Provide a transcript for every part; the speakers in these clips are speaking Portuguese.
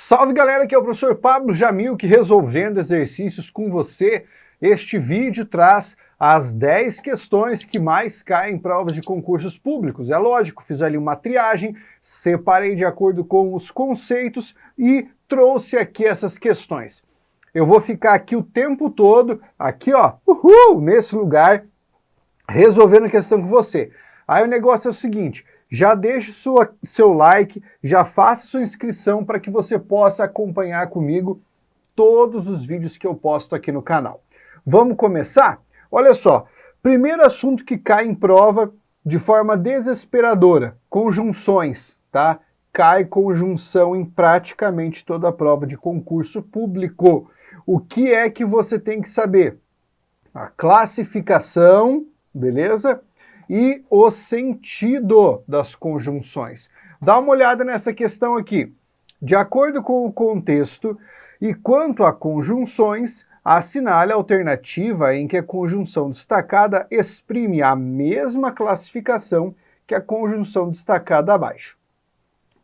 Salve galera, aqui é o professor Pablo Jamilk resolvendo exercícios com você. Este vídeo traz as 10 questões que mais caem em provas de concursos públicos. É lógico, fiz ali uma triagem, separei de acordo com os conceitos e trouxe aqui essas questões. Eu vou ficar aqui o tempo todo, aqui ó, nesse lugar, resolvendo a questão com você. Aí o negócio é o seguinte, já deixe seu like, já faça sua inscrição para que você possa acompanhar comigo todos os vídeos que eu posto aqui no canal. Vamos começar? Olha só, primeiro assunto que cai em prova de forma desesperadora, conjunções, tá? Cai conjunção em praticamente toda a prova de concurso público. O que é que você tem que saber? A classificação, beleza? E o sentido das conjunções. Dá uma olhada nessa questão aqui. De acordo com o contexto e quanto a conjunções, assinale a alternativa em que a conjunção destacada exprime a mesma classificação que a conjunção destacada abaixo.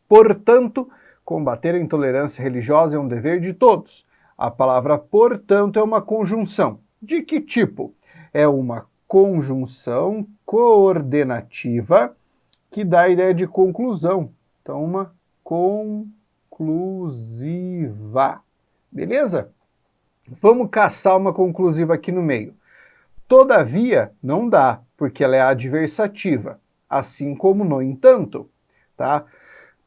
Portanto, combater a intolerância religiosa é um dever de todos. A palavra portanto é uma conjunção. De que tipo? É uma conjunção coordenativa que dá a ideia de conclusão. Então, uma conclusiva. Beleza? Vamos caçar uma conclusiva aqui no meio. Todavia, não dá, porque ela é adversativa, assim como no entanto, tá?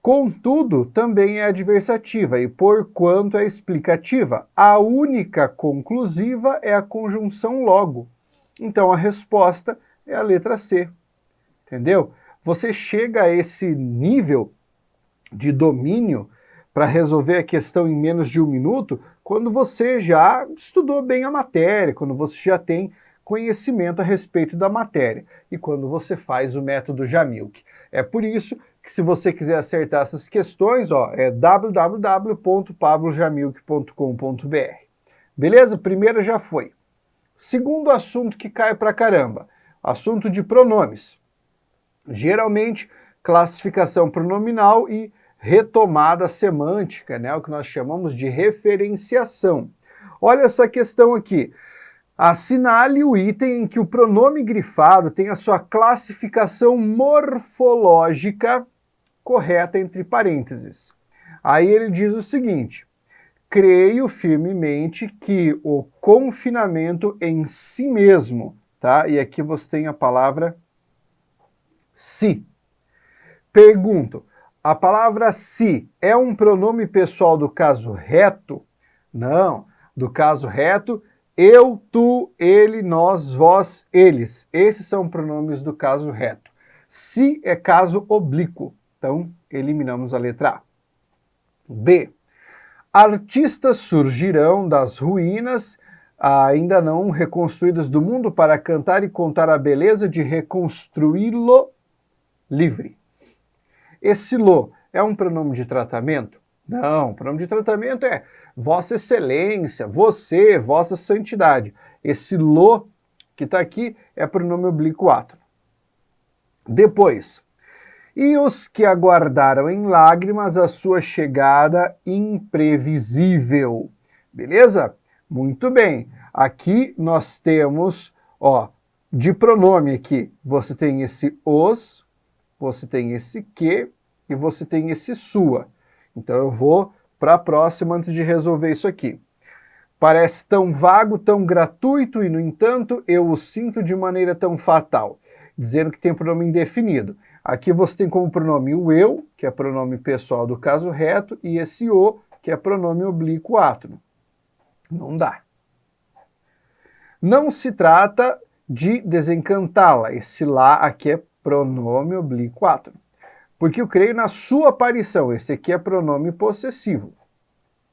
Contudo, também é adversativa e, porquanto, é explicativa. A única conclusiva é a conjunção logo. Então, a resposta é a letra C, entendeu? Você chega a esse nível de domínio para resolver a questão em menos de um minuto quando você já estudou bem a matéria, quando você já tem conhecimento a respeito da matéria e quando você faz o método Jamilk. É por isso que se você quiser acertar essas questões, ó, é www.pablojamilk.com.br. Beleza? Primeira já foi. Segundo assunto que cai pra caramba, assunto de pronomes. Geralmente, classificação pronominal e retomada semântica, né? O que nós chamamos de referenciação. Olha essa questão aqui. Assinale o item em que o pronome grifado tem a sua classificação morfológica correta entre parênteses. Aí ele diz o seguinte: creio firmemente que o confinamento em si mesmo, tá? E aqui você tem a palavra se. Pergunto, a palavra se é um pronome pessoal do caso reto? Não, do caso reto, eu, tu, ele, nós, vós, eles. Esses são pronomes do caso reto. Se é caso oblíquo, então eliminamos a letra A. B. Artistas surgirão das ruínas ainda não reconstruídas do mundo para cantar e contar a beleza de reconstruí-lo livre. Esse lo é um pronome de tratamento? Não, pronome de tratamento é Vossa Excelência, você, Vossa Santidade. Esse lo que está aqui é pronome oblíquo átono. Depois, e os que aguardaram em lágrimas a sua chegada imprevisível. Beleza? Muito bem. Aqui nós temos, ó, de pronome aqui, você tem esse os, você tem esse que e você tem esse sua. Então eu vou para a próxima antes de resolver isso aqui. Parece tão vago, tão gratuito e, no entanto, eu o sinto de maneira tão fatal, dizendo que tem pronome indefinido. Aqui você tem como pronome o eu, que é pronome pessoal do caso reto, e esse o, que é pronome oblíquo átono. Não dá. Não se trata de desencantá-la. Esse lá aqui é pronome oblíquo átono. Porque eu creio na sua aparição. Esse aqui é pronome possessivo.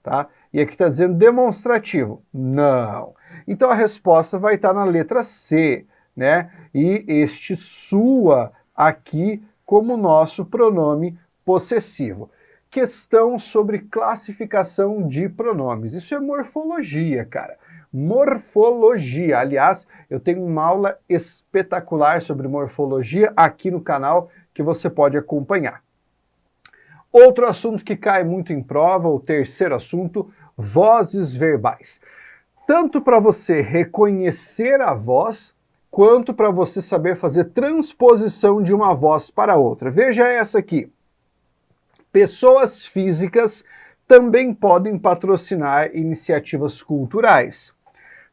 Tá? E aqui está dizendo demonstrativo. Não. Então a resposta vai estar na letra C, né? E este sua aqui como nosso pronome possessivo. Questão sobre classificação de pronomes. Isso é morfologia, cara. Morfologia. Aliás, eu tenho uma aula espetacular sobre morfologia aqui no canal que você pode acompanhar. Outro assunto que cai muito em prova, o terceiro assunto, vozes verbais. Tanto para você reconhecer a voz, quanto para você saber fazer transposição de uma voz para outra. Veja essa aqui. Pessoas físicas também podem patrocinar iniciativas culturais.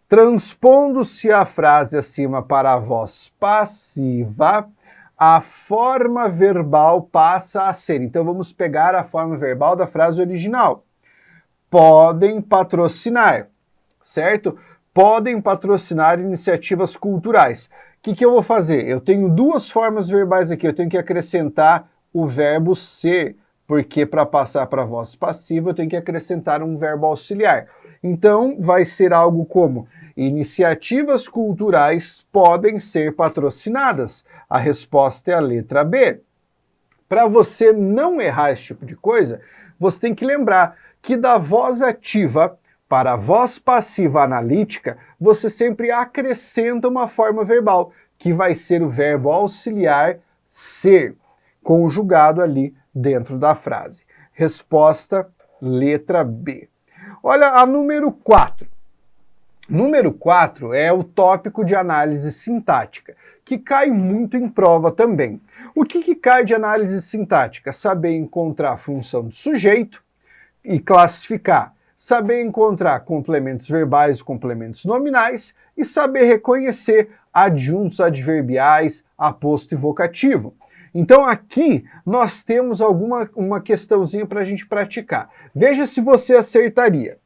Transpondo-se a frase acima para a voz passiva, a forma verbal passa a ser. Então vamos pegar a forma verbal da frase original. Podem patrocinar, certo? Podem patrocinar iniciativas culturais. O que eu vou fazer? Eu tenho duas formas verbais aqui. Eu tenho que acrescentar o verbo ser, porque para passar para a voz passiva eu tenho que acrescentar um verbo auxiliar. Então vai ser algo como: iniciativas culturais podem ser patrocinadas. A resposta é a letra B. Para você não errar esse tipo de coisa, você tem que lembrar que da voz ativa para a voz passiva analítica, você sempre acrescenta uma forma verbal, que vai ser o verbo auxiliar ser, conjugado ali dentro da frase. Resposta, letra B. Olha a número 4. Número 4 é o tópico de análise sintática, que cai muito em prova também. O que cai de análise sintática? Saber encontrar a função do sujeito e classificar. Saber encontrar complementos verbais e complementos nominais e saber reconhecer adjuntos adverbiais, aposto e vocativo. Então aqui nós temos uma questãozinha para a gente praticar. Veja se você acertaria.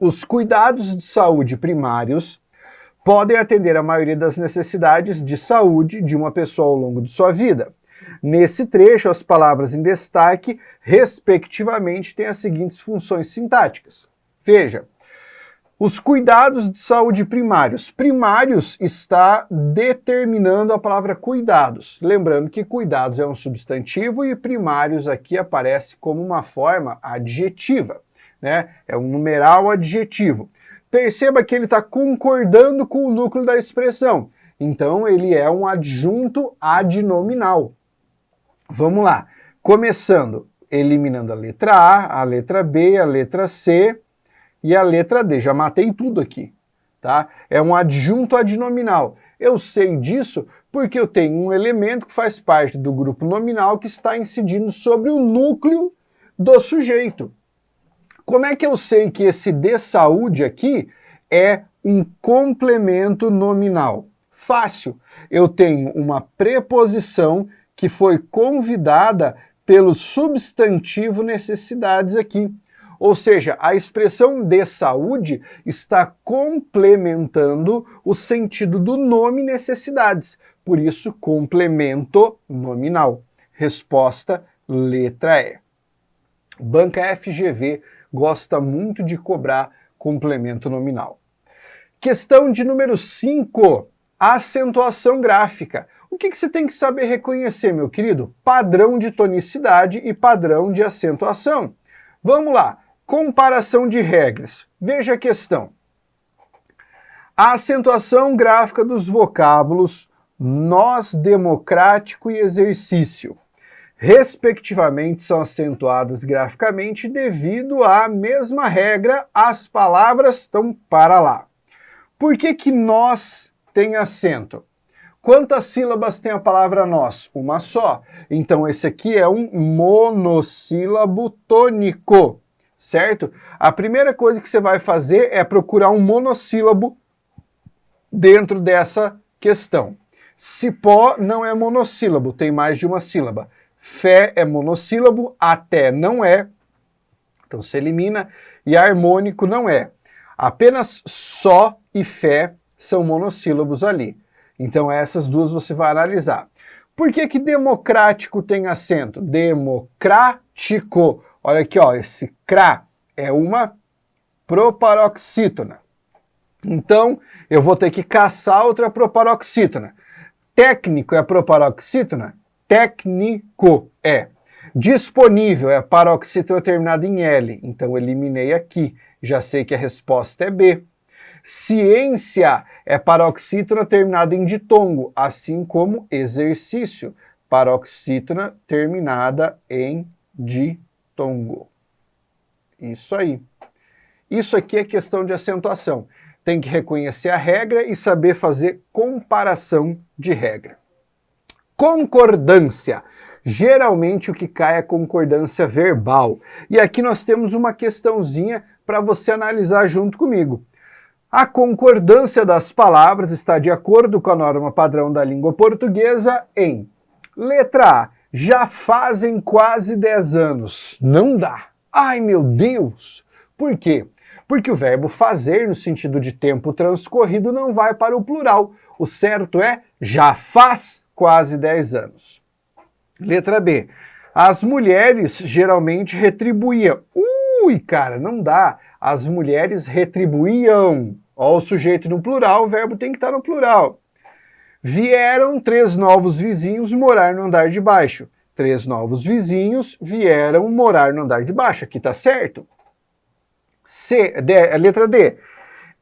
Os cuidados de saúde primários podem atender a maioria das necessidades de saúde de uma pessoa ao longo de sua vida. Nesse trecho, as palavras em destaque, respectivamente, têm as seguintes funções sintáticas. Veja, os cuidados de saúde primários. Primários está determinando a palavra cuidados. Lembrando que cuidados é um substantivo e primários aqui aparece como uma forma adjetiva, né? É um numeral adjetivo. Perceba que ele está concordando com o núcleo da expressão. Então, ele é um adjunto adnominal. Vamos lá. Começando, eliminando a letra A letra B, a letra C e a letra D. Já matei tudo aqui, tá? É um adjunto adnominal. Eu sei disso porque eu tenho um elemento que faz parte do grupo nominal que está incidindo sobre o núcleo do sujeito. Como é que eu sei que esse de saúde aqui é um complemento nominal? Fácil. Eu tenho uma preposição que foi convidada pelo substantivo necessidades aqui. Ou seja, a expressão de saúde está complementando o sentido do nome necessidades. Por isso, complemento nominal. Resposta, letra E. Banca FGV gosta muito de cobrar complemento nominal. Questão de número 5, acentuação gráfica. O que você tem que saber reconhecer, meu querido? Padrão de tonicidade e padrão de acentuação. Vamos lá, comparação de regras. Veja a questão. A acentuação gráfica dos vocábulos nós, democrático e exercício, respectivamente, são acentuadas graficamente devido à mesma regra, as palavras estão para lá. Por que nós tem acento? Quantas sílabas tem a palavra nós? Uma só. Então esse aqui é um monossílabo tônico, certo? A primeira coisa que você vai fazer é procurar um monossílabo dentro dessa questão. Cipó não é monossílabo, tem mais de uma sílaba. Fé é monossílabo, até não é, então se elimina, e harmônico não é. Apenas só e fé são monossílabos ali. Então essas duas você vai analisar. Por que democrático tem acento? Democrático. Olha aqui, ó, esse cra é uma proparoxítona. Então eu vou ter que caçar outra proparoxítona. Técnico é proparoxítona? Técnico é. Disponível é paroxítona terminada em L, então eliminei aqui. Já sei que a resposta é B. Ciência é paroxítona terminada em ditongo, assim como exercício, paroxítona terminada em ditongo. Isso aí. Isso aqui é questão de acentuação. Tem que reconhecer a regra e saber fazer comparação de regra. Concordância. Geralmente o que cai é concordância verbal. E aqui nós temos uma questãozinha para você analisar junto comigo. A concordância das palavras está de acordo com a norma padrão da língua portuguesa em letra A. Já fazem quase 10 anos. Não dá. Ai, meu Deus! Por quê? Porque o verbo fazer, no sentido de tempo transcorrido, não vai para o plural. O certo é já faz quase 10 anos. Letra B. As mulheres geralmente retribuíam. Ui, cara, não dá. As mulheres retribuíam. Ó, o sujeito no plural, o verbo tem que estar no plural. Vieram 3 novos vizinhos morar no andar de baixo. 3 novos vizinhos vieram morar no andar de baixo. Aqui tá certo. Letra D.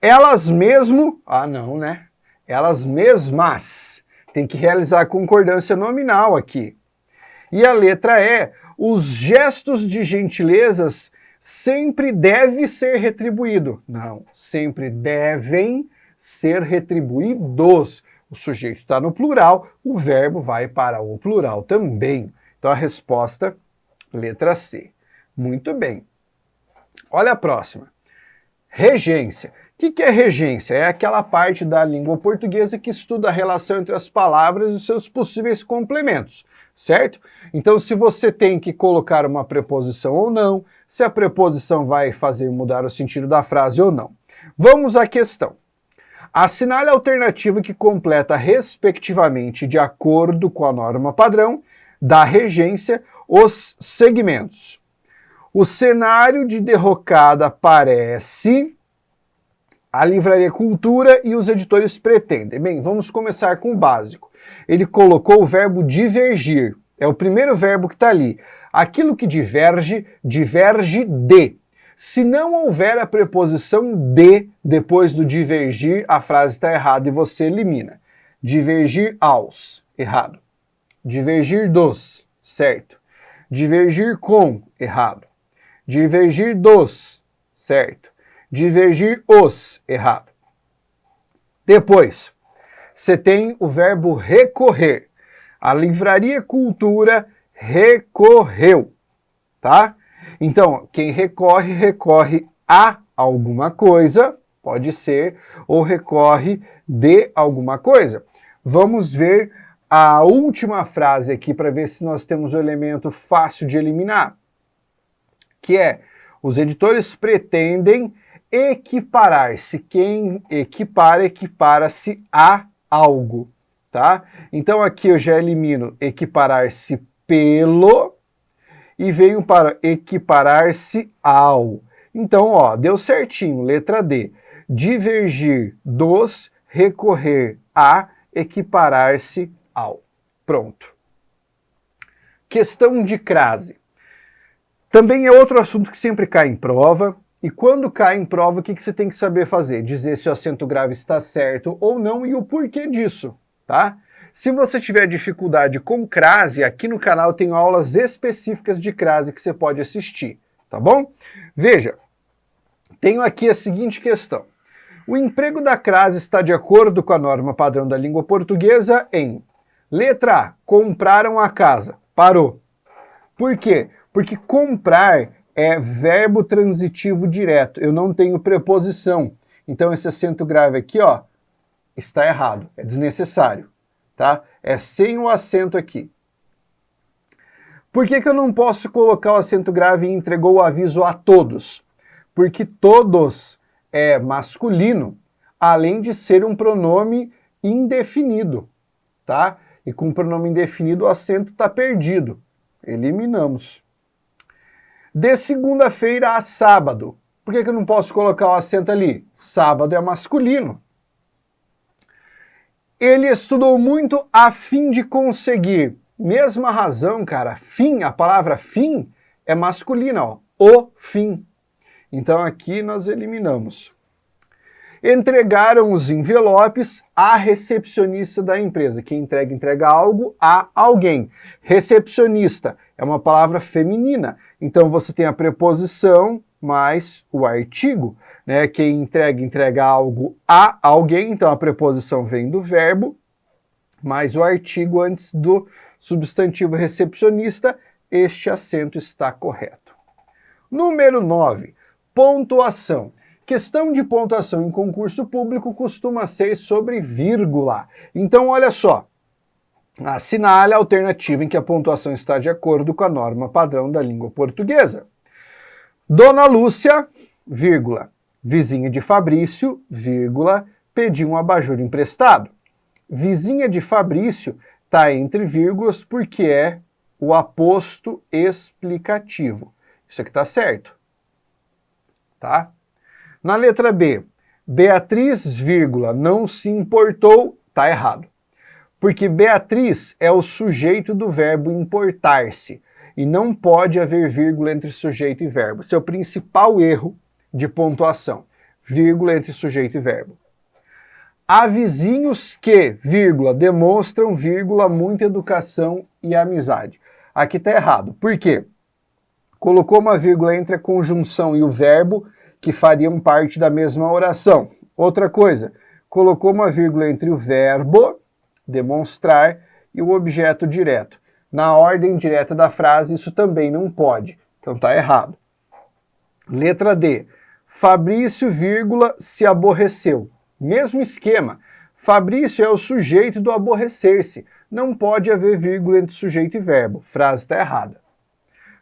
Elas mesmo... Ah, não, né? Elas mesmas. Tem que realizar a concordância nominal aqui. E a letra E. Os gestos de gentilezas sempre devem ser retribuídos. Não, sempre devem ser retribuídos. O sujeito está no plural, o verbo vai para o plural também. Então a resposta, letra C. Muito bem. Olha a próxima. Regência. O que é regência? É aquela parte da língua portuguesa que estuda a relação entre as palavras e os seus possíveis complementos, certo? Então, se você tem que colocar uma preposição ou não, se a preposição vai fazer mudar o sentido da frase ou não. Vamos à questão. Assinale a alternativa que completa, respectivamente, de acordo com a norma padrão da regência, os segmentos. O cenário de derrocada parece... A Livraria Cultura e os editores pretendem. Bem, vamos começar com o básico. Ele colocou o verbo divergir. É o primeiro verbo que está ali. Aquilo que diverge, diverge de. Se não houver a preposição de depois do divergir, a frase está errada e você elimina. Divergir aos, errado. Divergir dos, certo. Divergir com, errado. Divergir dos, certo. Divergir os, errado. Depois, você tem o verbo recorrer. A Livraria Cultura recorreu, tá? Então, quem recorre, recorre a alguma coisa, pode ser, ou recorre de alguma coisa. Vamos ver a última frase aqui para ver se nós temos o elemento fácil de eliminar, que é, os editores pretendem equiparar-se. Quem equipara, equipara-se a algo, tá? Então aqui eu já elimino equiparar-se pelo e venho para equiparar-se ao. Então, ó, deu certinho, letra D. Divergir dos, recorrer a, equiparar-se ao. Pronto. Questão de crase. Também é outro assunto que sempre cai em prova. E quando cai em prova, o que você tem que saber fazer? Dizer se o acento grave está certo ou não e o porquê disso, tá? Se você tiver dificuldade com crase, aqui no canal tem aulas específicas de crase que você pode assistir, tá bom? Veja, tenho aqui a seguinte questão. O emprego da crase está de acordo com a norma padrão da língua portuguesa em letra A, compraram a casa. Parou. Por quê? Porque comprar é verbo transitivo direto, eu não tenho preposição. Então esse acento grave aqui, ó, está errado, é desnecessário, tá? É sem o acento aqui. Por que eu não posso colocar o acento grave e entregou o aviso a todos? Porque todos é masculino, além de ser um pronome indefinido, tá? E com pronome indefinido o acento está perdido. Eliminamos. De segunda-feira a sábado. Por que eu não posso colocar o acento ali? Sábado é masculino. Ele estudou muito a fim de conseguir. Mesma razão, cara. Fim, a palavra fim é masculina, ó. O fim. Então aqui nós eliminamos. Entregaram os envelopes à recepcionista da empresa. Quem entrega algo a alguém. Recepcionista é uma palavra feminina. Então você tem a preposição mais o artigo, né? Quem entrega algo a alguém. Então a preposição vem do verbo mais o artigo antes do substantivo recepcionista. Este acento está correto. Número 9. Pontuação. Questão de pontuação em concurso público costuma ser sobre vírgula. Então, olha só. Assinale a alternativa em que a pontuação está de acordo com a norma padrão da língua portuguesa. Dona Lúcia, vírgula, vizinha de Fabrício, vírgula, pediu um abajur emprestado. Vizinha de Fabrício está entre vírgulas porque é o aposto explicativo. Isso aqui está certo. Tá? Na letra B, Beatriz, vírgula, não se importou, está errado. Porque Beatriz é o sujeito do verbo importar-se. E não pode haver vírgula entre sujeito e verbo. Esse é o principal erro de pontuação. Vírgula entre sujeito e verbo. Há vizinhos que, vírgula, demonstram, vírgula, muita educação e amizade. Aqui está errado. Por quê? Colocou uma vírgula entre a conjunção e o verbo que fariam parte da mesma oração. Outra coisa, colocou uma vírgula entre o verbo, demonstrar, e o objeto direto. Na ordem direta da frase, isso também não pode. Então está errado. Letra D. Fabrício, vírgula, se aborreceu. Mesmo esquema. Fabrício é o sujeito do aborrecer-se. Não pode haver vírgula entre sujeito e verbo. Frase está errada.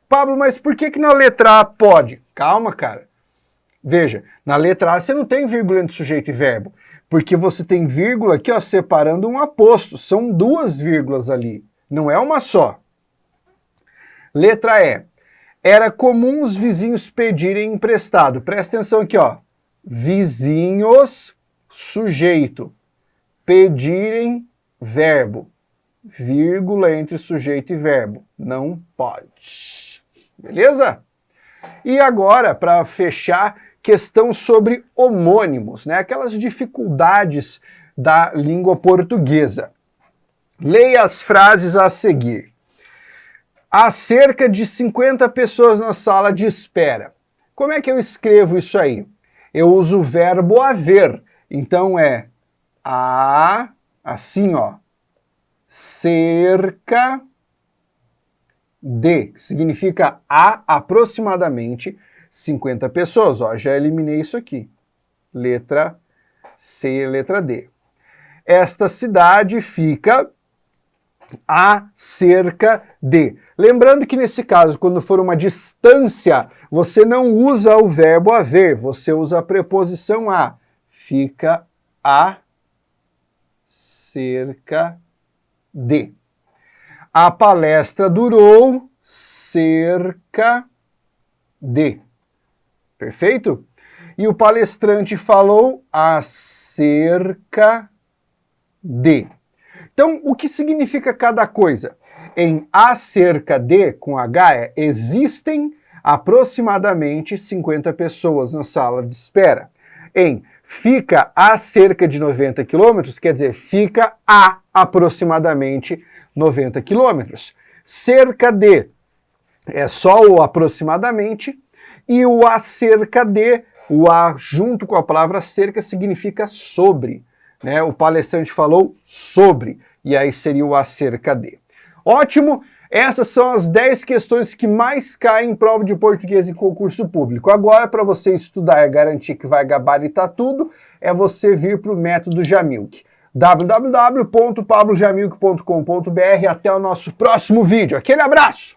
Pablo, mas por que na letra A pode? Calma, cara. Veja, na letra A você não tem vírgula entre sujeito e verbo. Porque você tem vírgula aqui, ó, separando um aposto. São duas vírgulas ali. Não é uma só. Letra E. Era comum os vizinhos pedirem emprestado. Presta atenção aqui, ó. Vizinhos, sujeito. Pedirem, verbo. Vírgula entre sujeito e verbo. Não pode. Beleza? E agora, para fechar, questão sobre homônimos, né? Aquelas dificuldades da língua portuguesa. Leia as frases a seguir. Há cerca de 50 pessoas na sala de espera. Como é que eu escrevo isso aí? Eu uso o verbo haver. Então é assim, ó. Cerca de, que significa há aproximadamente 50 pessoas. Ó, já eliminei isso aqui. Letra C, letra D. Esta cidade fica a cerca de. Lembrando que nesse caso, quando for uma distância, você não usa o verbo haver, você usa a preposição a. Fica a cerca de. A palestra durou cerca de. Perfeito? E o palestrante falou acerca de. Então, o que significa cada coisa? Em acerca de, com H, existem aproximadamente 50 pessoas na sala de espera. Em fica a cerca de 90 quilômetros, quer dizer, fica a aproximadamente 90 quilômetros. Cerca de é só o aproximadamente, e o acerca de, o a junto com a palavra cerca significa sobre. Né? O palestrante falou sobre, e aí seria o acerca de. Ótimo! Essas são as 10 questões que mais caem em prova de português em concurso público. Agora, para você estudar e garantir que vai gabaritar tudo, é você vir para o método Jamilk. www.pablojamilk.com.br. Até o nosso próximo vídeo. Aquele abraço!